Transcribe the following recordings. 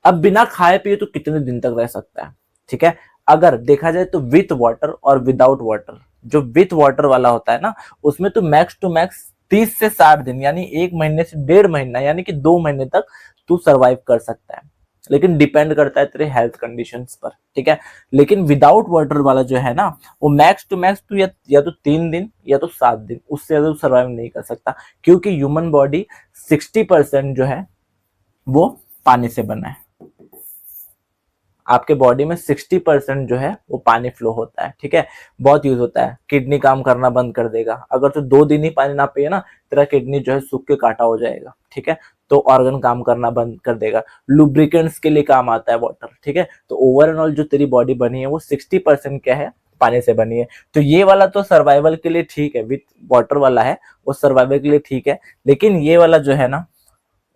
अब बिना खाए पिए तो कितने दिन तक रह सकता है, ठीक है। अगर देखा जाए तो विथ वाटर और विदाउट वाटर, जो विथ वाटर वाला होता है ना, उसमें तो मैक्स टू मैक्स 30 से 60 दिन, यानी 1 महीने से 1.5 महीना, यानी कि 2 महीने तक तू सरवाइव कर सकता है। लेकिन डिपेंड करता है तेरे हेल्थ कंडीशंस पर, ठीक है। लेकिन विदाउट वाटर वाला जो है ना, वो मैक्स टू मैक्स तू या तो 3 दिन या तो 7 दिन, उससे ज्यादा सर्वाइव नहीं कर सकता, क्योंकि ह्यूमन बॉडी 60% जो है वो पानी से बना है। आपके बॉडी में 60% जो है वो पानी फ्लो होता है, ठीक है। बहुत यूज होता है, किडनी काम करना बंद कर देगा अगर तो 2 दिन ही पानी ना पिए ना, तेरा किडनी जो है सूख के काटा हो जाएगा, ठीक है। तो ऑर्गन काम करना बंद कर देगा। लुब्रिकेंट्स के लिए काम आता है वाटर, ठीक है। तो ओवरऑल जो तेरी बॉडी बनी है वो 60% क्या है, पानी से बनी है। तो ये वाला तो सर्वाइवल के लिए ठीक है, विथ वाटर वाला है, वो सर्वाइवल के लिए ठीक है। लेकिन ये वाला जो है ना,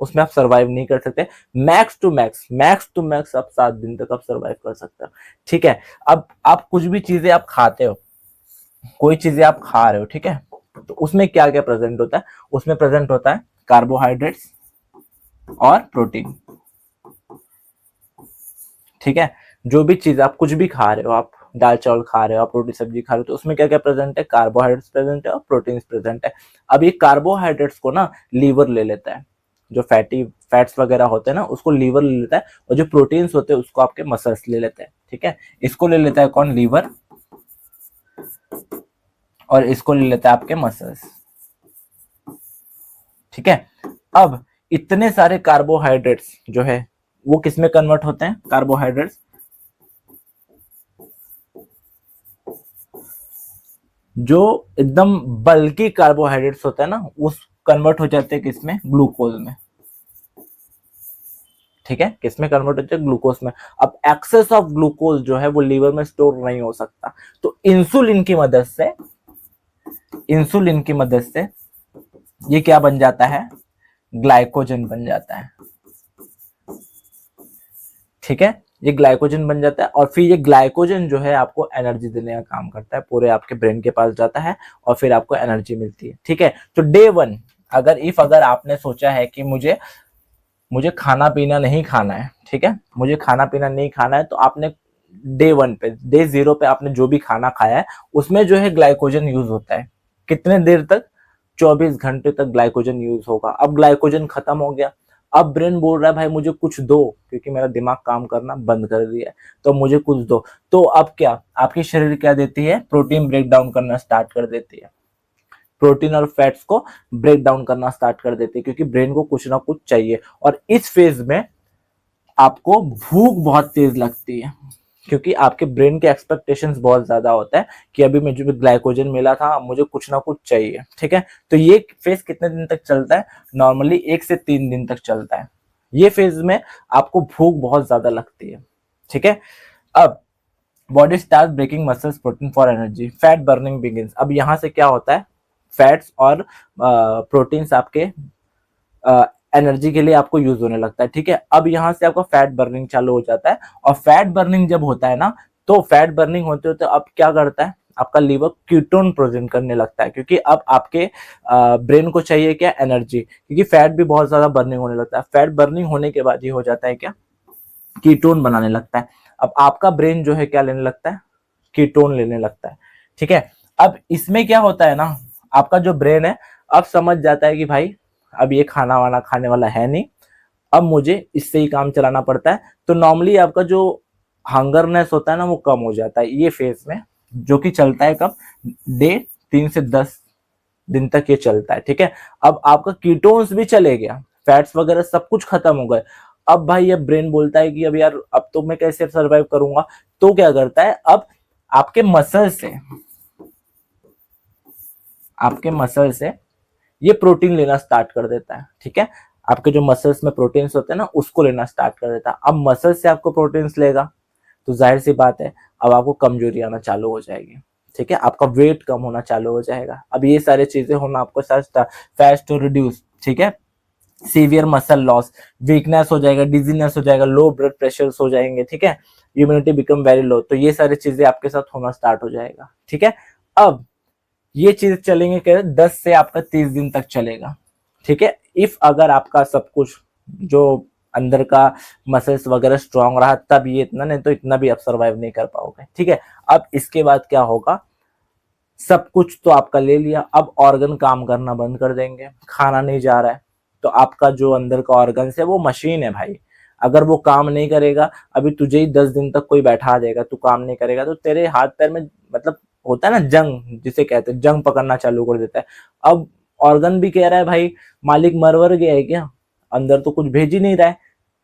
उसमें आप सरवाइव नहीं कर सकते। मैक्स टू मैक्स आप 7 दिन तक आप सरवाइव कर सकते हो, ठीक है। अब आप कुछ भी चीजें आप खाते हो, कोई चीजें आप खा रहे हो, ठीक है, तो उसमें क्या क्या प्रेजेंट होता है? उसमें प्रेजेंट होता है कार्बोहाइड्रेट्स और प्रोटीन, ठीक है। जो भी चीज आप कुछ भी खा रहे हो, आप दाल चावल खा रहे हो, आप रोटी सब्जी खा रहे हो, तो उसमें क्या क्या प्रेजेंट है? कार्बोहाइड्रेट्स प्रेजेंट है और प्रोटीन प्रेजेंट है। अब ये कार्बोहाइड्रेट्स को ना लीवर ले लेता है, जो फैट्स वगैरह होते हैं ना, उसको लीवर ले लेता है, और जो प्रोटीन्स होते हैं उसको आपके मसल्स ले लेते हैं, ठीक है। इसको ले लेता है कौन? लीवर। और इसको ले लेता है आपके मसल्स, ठीक है। अब इतने सारे कार्बोहाइड्रेट्स जो है वो किस में कन्वर्ट होते हैं? कार्बोहाइड्रेट्स जो एकदम बल्कि कार्बोहाइड्रेट्स होता है ना, उस कन्वर्ट हो जाते हैं किसमें? ग्लूकोज में, ठीक है। किसमें कन्वर्ट होते हैं? ग्लूकोज में। अब एक्सेस ऑफ ग्लूकोज जो है वो लीवर में स्टोर नहीं हो सकता, तो इंसुलिन की मदद से ये क्या बन जाता है? ग्लाइकोजन बन जाता है, ठीक है। ये ग्लाइकोजन बन जाता है, और फिर ये ग्लाइकोजन जो है आपको एनर्जी देने का काम करता है, पूरे आपके ब्रेन के पास जाता है और फिर आपको एनर्जी मिलती है, ठीक है। तो डे 1, अगर आपने सोचा है कि मुझे मुझे खाना पीना नहीं खाना है, ठीक है, मुझे खाना पीना नहीं खाना है, तो आपने डे 1 पे, डे 0 पे आपने जो भी खाना खाया है उसमें जो है ग्लाइकोजन यूज होता है। कितने देर तक? 24 घंटे तक ग्लाइकोजन यूज होगा। अब ग्लाइकोजन खत्म हो गया, अब ब्रेन बोल रहा है भाई मुझे कुछ दो, क्योंकि मेरा दिमाग काम करना बंद कर दिया है, तो मुझे कुछ दो। तो अब क्या आपकी शरीर क्या देती है? प्रोटीन ब्रेक डाउन करना स्टार्ट कर देती है, प्रोटीन और फैट्स को ब्रेक डाउन करना स्टार्ट कर देती है, क्योंकि ब्रेन को कुछ ना कुछ चाहिए। और इस फेज में आपको भूख बहुत तेज लगती है, क्योंकि आपके ब्रेन के एक्सपेक्टेशंस बहुत ज्यादा होता है कि अभी मुझे ग्लाइकोजन मिला था, मुझे कुछ ना कुछ चाहिए, ठीक है। तो ये फेज कितने दिन तक चलता है? नॉर्मली 1 से 3 दिन तक चलता है। ये फेज में आपको भूख बहुत ज्यादा लगती है, ठीक है। अब body start breaking muscles protein for energy, fat burning begins. अब यहाँ से क्या होता है? फैट्स और प्रोटीन्स आपके एनर्जी के लिए आपको यूज होने लगता है, ठीक है। अब यहाँ से आपका फैट बर्निंग चालू हो जाता है, और फैट बर्निंग जब होता है ना, तो फैट बर्निंग होते होते अब क्या करता है? आपका लीवर कीटोन प्रोड्यूस करने लगता है, क्योंकि अब आपके ब्रेन को चाहिए क्या? एनर्जी, क्योंकि फैट भी बहुत ज्यादा बर्निंग होने लगता है। फैट बर्निंग होने के बाद ये हो जाता है क्या? कीटोन बनाने लगता है। अब आपका ब्रेन जो है क्या लेने लगता है? कीटोन लेने लगता है, ठीक है। अब इसमें क्या होता है ना, आपका जो ब्रेन है अब समझ जाता है कि भाई अब ये खाना वाना खाने वाला है नहीं, अब मुझे इससे ही काम चलाना पड़ता है। तो नॉर्मली आपका जो हंगरनेस होता है ना वो कम हो जाता है ये फेज में, जो कि चलता है कब? डे 3 से 10 दिन तक ये चलता है, ठीक है। अब आपका कीटोन्स भी चले गया, फैट्स वगैरह सब कुछ खत्म हो गए। अब भाई ये ब्रेन बोलता है कि अब यार अब तो मैं कैसे सरवाइव करूंगा? तो क्या करता है? अब आपके मसल से आपके मसल से ये प्रोटीन लेना स्टार्ट कर देता है, ठीक है। आपके जो मसल्स में प्रोटीन्स होते हैं ना उसको लेना स्टार्ट कर देता है। अब मसल से आपको प्रोटीन्स लेगा, तो जाहिर सी बात है अब आपको कमजोरी आना चालू हो जाएगी, ठीक है। आपका वेट कम होना चालू हो जाएगा। अब ये सारी चीजें होना आपको साथ फैट टू रिड्यूस, ठीक है। सीवियर मसल लॉस, वीकनेस हो जाएगा, डिजीनेस हो जाएगा, लो ब्लड प्रेशर हो जाएंगे, ठीक है। इम्यूनिटी बिकम वेरी लो, तो ये सारी चीजें आपके साथ होना स्टार्ट हो जाएगा, ठीक है। अब ये चीज चलेंगे क्या? 10 से आपका 30 दिन तक चलेगा, ठीक है। इफ अगर आपका सब कुछ जो अंदर का मसल्स वगैरह स्ट्रांग रहा तब ये इतना, नहीं तो इतना भी आप सर्वाइव नहीं कर पाओगे। ठीक है, अब इसके बाद क्या होगा, सब कुछ तो आपका ले लिया, अब ऑर्गन काम करना बंद कर देंगे, खाना नहीं जा रहा है, तो आपका जो अंदर का ऑर्गन है वो मशीन है भाई, अगर वो काम नहीं करेगा, अभी तुझे ही 10 दिन तक कोई बैठा देगा, तू काम नहीं करेगा, तो तेरे हाथ पैर में मतलब होता है ना जंग, जिसे कहते हैं जंग पकड़ना चालू कर देता है। अब ऑर्गन भी कह रहा है भाई मालिक मरवर गया है क्या, अंदर तो कुछ भेज ही नहीं रहा है,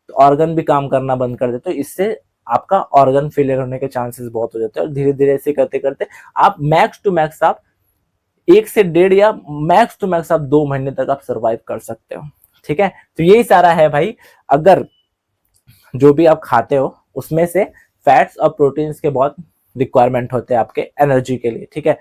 तो ऑर्गन भी काम करना बंद कर देते, तो इससे आपका ऑर्गन फेलियर होने के चांसेस बहुत हो जाते हैं। और धीरे धीरे ऐसे करते करते आप मैक्स टू मैक्स आप 1 से 1.5 या मैक्स टू मैक्स आप 2 महीने तक आप सर्वाइव कर सकते हो। ठीक है, तो यही सारा है भाई। अगर जो भी आप खाते हो उसमें से फैट्स और प्रोटीन्स के बहुत रिक्वायरमेंट होते हैं आपके एनर्जी के लिए। ठीक है,